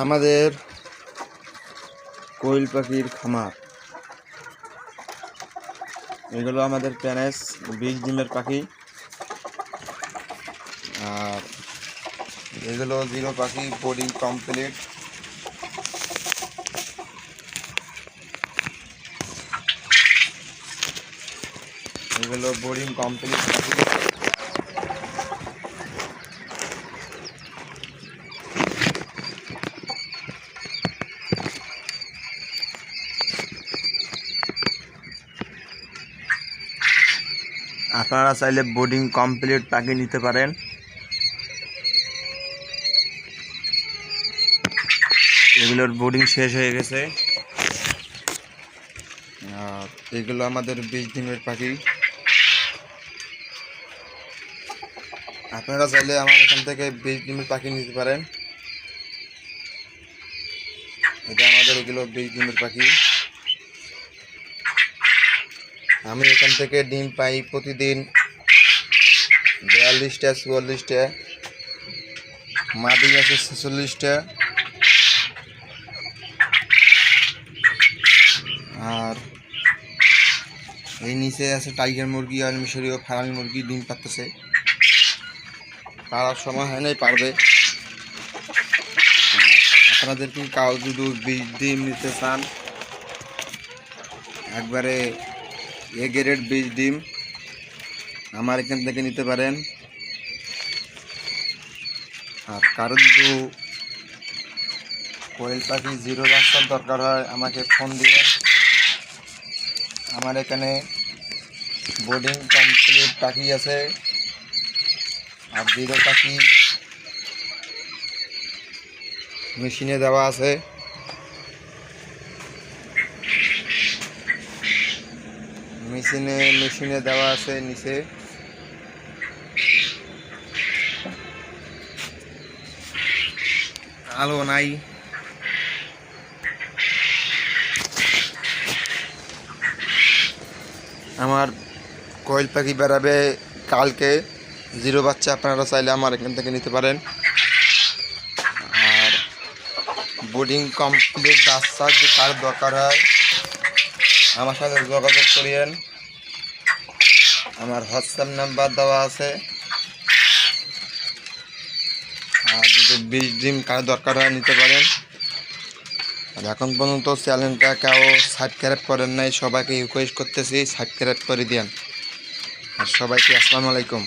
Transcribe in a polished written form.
আমাদের কোয়েল পাখির খামার। এগুলো আমাদের প্যানেস 20 ডিমের পাখি, আর এগুলো জিরো পাখি বোর্ডিং কমপ্লিট। এগুলো বোর্ডিং কমপ্লিট পাখি। আপনারা চাইলে বোর্ডিং কমপ্লিট পাখি নিতে পারেন। এগুলোর বোর্ডিং শেষ হয়ে গেছে। আর এগুলো আমাদের 20 ডিমের পাখি। আপনারা চাইলে আমার এখান থেকে 20 ডিমের পাখি নিতে পারেন। এটা আমাদের এগুলো 20 ডিমের পাখি। আমি এখান থেকে ডিম পাই প্রতিদিন 42টা 44টা, মাদি আছে 46টা। আর এই নিচে আছে টাইগার মুরগি আর মিশরীয় ফার্মি মুরগি ডিম পাচ্ছে। পারার সময় হয় নাই, পারবে। আপনাদের কি কাউ যদি 20 ডিম নিতে চান, একবারে এ গ্রেড 20 ডিম আমার এখান থেকে নিতে পারেন। আর কারো যদি কোয়েল পাখি জিরো বাচ্চার দরকার হয়, আমাকে ফোন দিবেন। আমার এখানে বোর্ডিং কমপ্লিট পাখি আছে, আর জিরো পাখি মেশিনে দেওয়া আছে। মেশিনে দেওয়া আছে নিচে। আলো নাই। আমার কোয়েল পাখি বেড়াবে কালকে, জিরো বাচ্চা আপনারা চাইলে আমার এখান থেকে নিতে পারেন। আর বোর্ডিং কমপ্লিট বাচ্চা যে কার দরকার হয় আমার সাথে যোগাযোগ করিয়েন। আমার হোয়াটসঅ্যাপ নাম্বার দেওয়া আছে। আর যদি 20 ডিম কার দরকার হয় নিতে পারেন। আর এখন পর্যন্ত চ্যানেলটা কেউ সাবস্ক্রাইব করেন নাই, সবাইকে রিকোয়েস্ট করতেছি সাবস্ক্রাইব করে দিন। আর সবাইকে আসসালামু আলাইকুম।